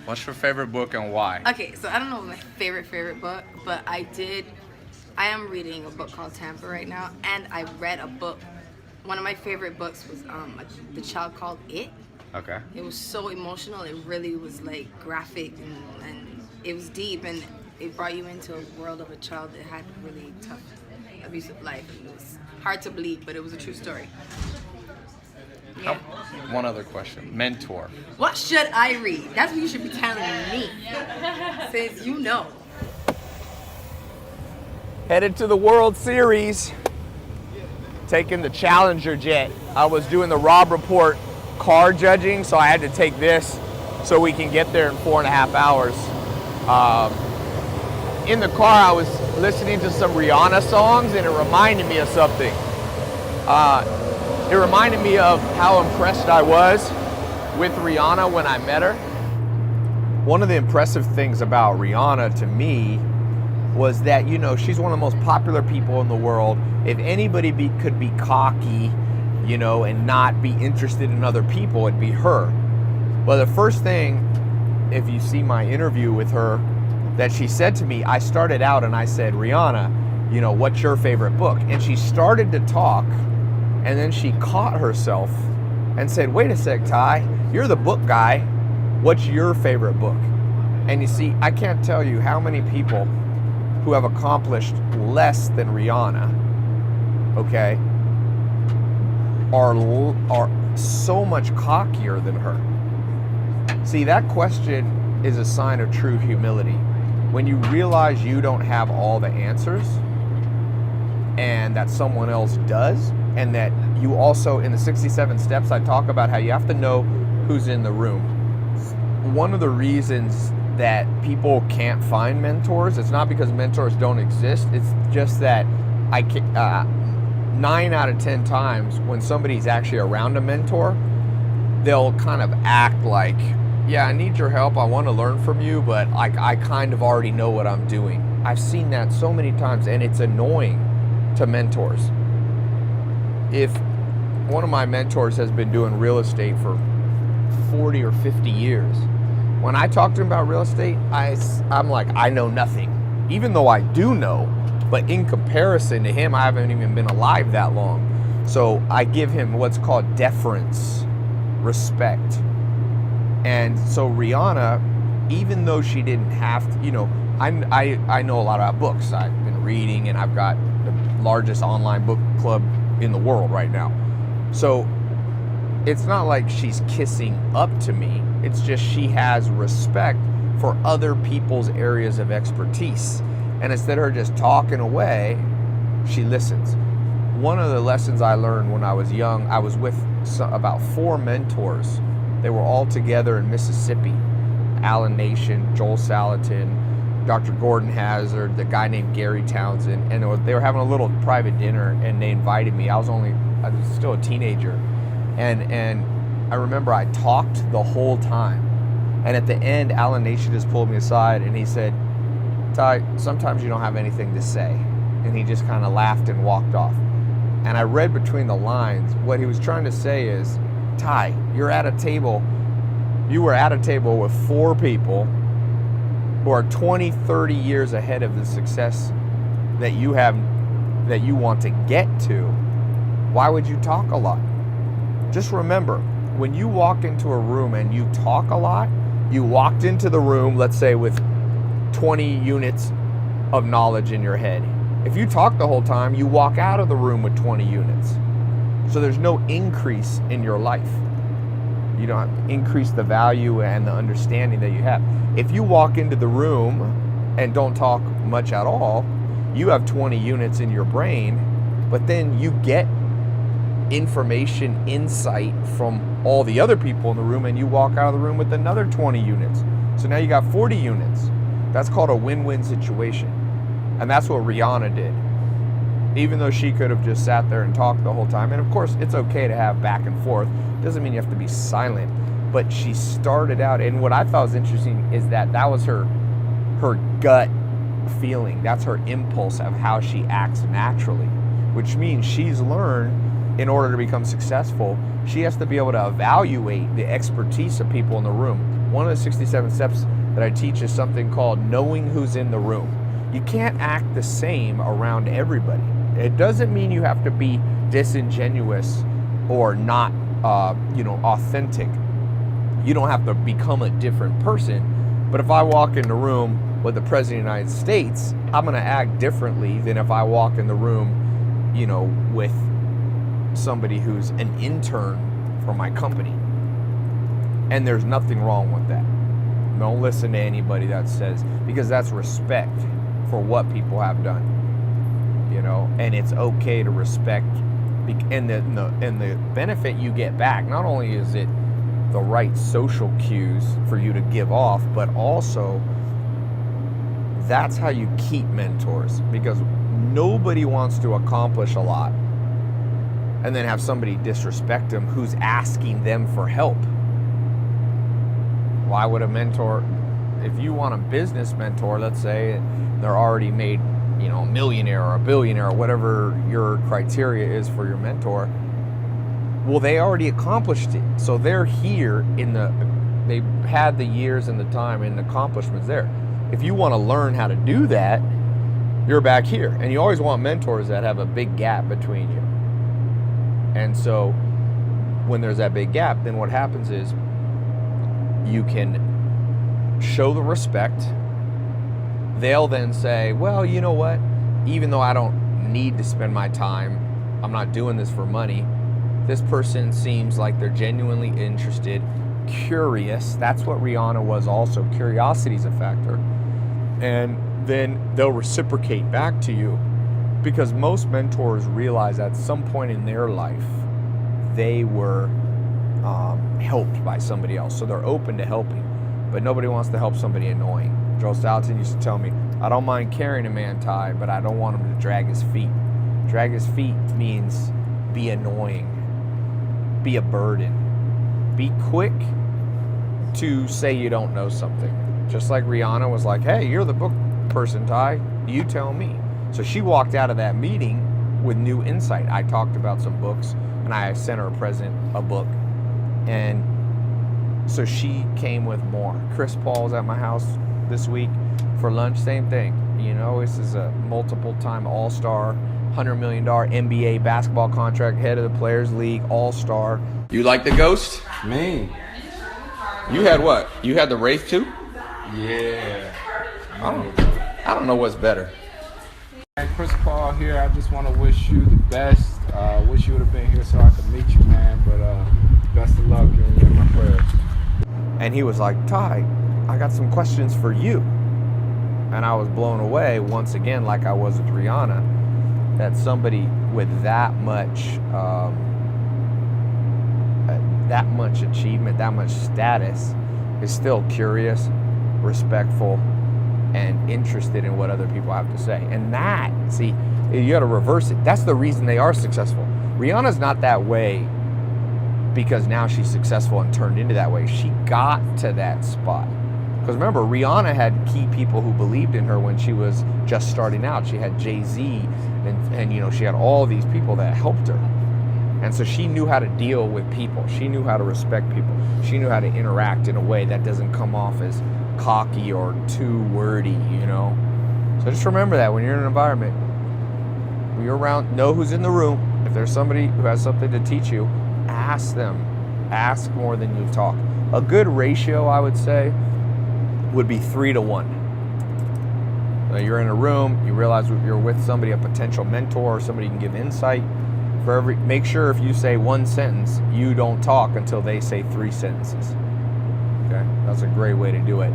What's your favorite book and why? Okay, so I don't know my favorite book, but I am reading a book called Tampa right now, and I read a book. One of my favorite books was The Child Called It. Okay. It was so emotional. It really was like graphic and it was deep, and it brought you into a world of a child that had a really tough, abusive life. And it was hard to believe, but it was a true story. Yeah. One other question. Mentor. What should I read? That's what you should be telling me, since you know. Headed to the World Series, taking the Challenger jet. I was doing the Rob Report car judging, so I had to take this so we can get there in 4.5 hours. In the car, I was listening to some Rihanna songs, and it reminded me of something. It reminded me of how impressed I was with Rihanna when I met her. One of the impressive things about Rihanna to me was that, you know, she's one of the most popular people in the world. If anybody could be cocky, you know, and not be interested in other people, it'd be her. But the first thing, if you see my interview with her, that she said to me, I started out and I said, Rihanna, you know, what's your favorite book? And she started to talk, and then she caught herself and said, wait a sec, Ty, you're the book guy. What's your favorite book? And you see, I can't tell you how many people who have accomplished less than Rihanna, okay, are so much cockier than her. See, that question is a sign of true humility. When you realize you don't have all the answers and that someone else does, and that you also, in the 67 steps, I talk about how you have to know who's in the room. One of the reasons that people can't find mentors, it's not because mentors don't exist, it's just that 9 out of 10 times when somebody's actually around a mentor, they'll kind of act like, yeah, I need your help, I want to learn from you, but I kind of already know what I'm doing. I've seen that so many times, and it's annoying to mentors. If one of my mentors has been doing real estate for 40 or 50 years, when I talk to him about real estate, I'm like, I know nothing, even though I do know, but in comparison to him, I haven't even been alive that long. So I give him what's called deference, respect. And so Rihanna, even though she didn't have to, you know, I know a lot about books. I've been reading, and I've got the largest online book club in the world right now. So it's not like she's kissing up to me. It's just she has respect for other people's areas of expertise. And instead of her just talking away, she listens. One of the lessons I learned when I was young, I was with about 4 mentors. They were all together in Mississippi. Alan Nation, Joel Salatin, Dr. Gordon Hazard, the guy named Gary Townsend, and they were having a little private dinner, and they invited me. I was still a teenager, and I remember I talked the whole time, and at the end, Alan Nation just pulled me aside, and he said, Ty, sometimes you don't have anything to say, and he just kind of laughed and walked off. And I read between the lines, what he was trying to say is, Ty, you were at a table with 4 people who are 20, 30 years ahead of the success that you have, that you want to get to. Why would you talk a lot? Just remember, when you walk into a room and you talk a lot, you walked into the room, let's say, with 20 units of knowledge in your head. If you talk the whole time, you walk out of the room with 20 units. So there's no increase in your life. You don't increase the value and the understanding that you have. If you walk into the room and don't talk much at all, you have 20 units in your brain, but then you get information, insight from all the other people in the room, and you walk out of the room with another 20 units. So now you got 40 units. That's called a win-win situation. And that's what Rihanna did. Even though she could have just sat there and talked the whole time. And of course, it's okay to have back and forth. Doesn't mean you have to be silent. But she started out, and what I thought was interesting is that was her gut feeling. That's her impulse of how she acts naturally, which means she's learned in order to become successful, she has to be able to evaluate the expertise of people in the room. one of the 67 steps that I teach is something called knowing who's in the room. You can't act the same around everybody. It doesn't mean you have to be disingenuous or not, authentic. You don't have to become a different person. But if I walk in the room with the President of the United States, I'm going to act differently than if I walk in the room, with somebody who's an intern for my company. And there's nothing wrong with that. Don't listen to anybody that says, because that's respect for what people have done, and it's okay to respect, and the benefit you get back, not only is it the right social cues for you to give off, but also that's how you keep mentors, because nobody wants to accomplish a lot and then have somebody disrespect them who's asking them for help. Why would a mentor, if you want a business mentor, let's say they're already made, a millionaire or a billionaire or whatever your criteria is for your mentor, well, they already accomplished it. So they're here they've had the years and the time and the accomplishments there. If you want to learn how to do that, you're back here. And you always want mentors that have a big gap between you. And so when there's that big gap, then what happens is you can show the respect. They'll then say, well, you know what? Even though I don't need to spend my time, I'm not doing this for money. This person seems like they're genuinely interested, curious. That's what Rihanna was also. Curiosity is a factor. And then they'll reciprocate back to you, because most mentors realize at some point in their life they were helped by somebody else. So they're open to helping, but nobody wants to help somebody annoying. Joe Salatin used to tell me, I don't mind carrying a man tie, but I don't want him to drag his feet. Drag his feet means be annoying, be a burden, be quick to say you don't know something. Just like Rihanna was like, hey, you're the book person, Ty, you tell me. So she walked out of that meeting with new insight. I talked about some books, and I sent her a present, a book. And so she came with more. Chris Paul was at my house this week for lunch, same thing. This is a multiple-time all-star, $100 million NBA basketball contract, head of the Players League, all-star. You like the Ghost? Me? You had what? You had the Wraith too? Yeah. I don't know what's better. Hey, Chris Paul here. I just want to wish you the best. Wish you would have been here so I could meet you, man. But best of luck, and you're in my prayers. And he was like, Ty, I got some questions for you. And I was blown away once again, like I was with Rihanna, that somebody with that much achievement, that much status, is still curious, respectful, and interested in what other people have to say. And that, see, you got to reverse it. That's the reason they are successful. Rihanna's not that way because now she's successful and turned into that way. She got to that spot. Because remember, Rihanna had key people who believed in her when she was just starting out. She had Jay-Z and she had all these people that helped her. And so she knew how to deal with people. She knew how to respect people. She knew how to interact in a way that doesn't come off as cocky or too wordy, So just remember that when you're in an environment, when you're around, know who's in the room. If there's somebody who has something to teach you, ask them. Ask more than you talk. A good ratio, I would say, would be 3-1. So you're in a room, you realize you're with somebody, a potential mentor, or somebody you can give insight. Make sure if you say one sentence, you don't talk until they say 3 sentences. Okay, that's a great way to do it.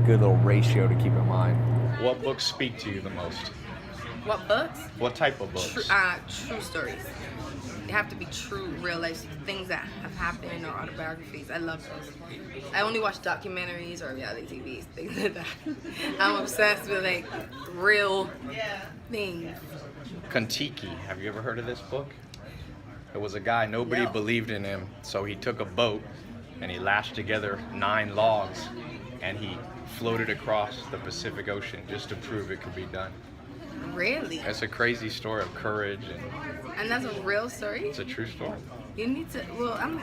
Good little ratio to keep in mind. What books speak to you the most? What books? What type of books? True stories. They have to be true, real life things that have happened, or autobiographies. I love those. I only watch documentaries or reality TVs, things like that. I'm obsessed with real things. Kon-Tiki. Have you ever heard of this book? It was a guy, nobody believed in him, so he took a boat and he lashed together 9 logs and he floated across the Pacific Ocean just to prove it could be done. Really? It's a crazy story of courage, And that's a real story? it's a true story. You need to, well, I'm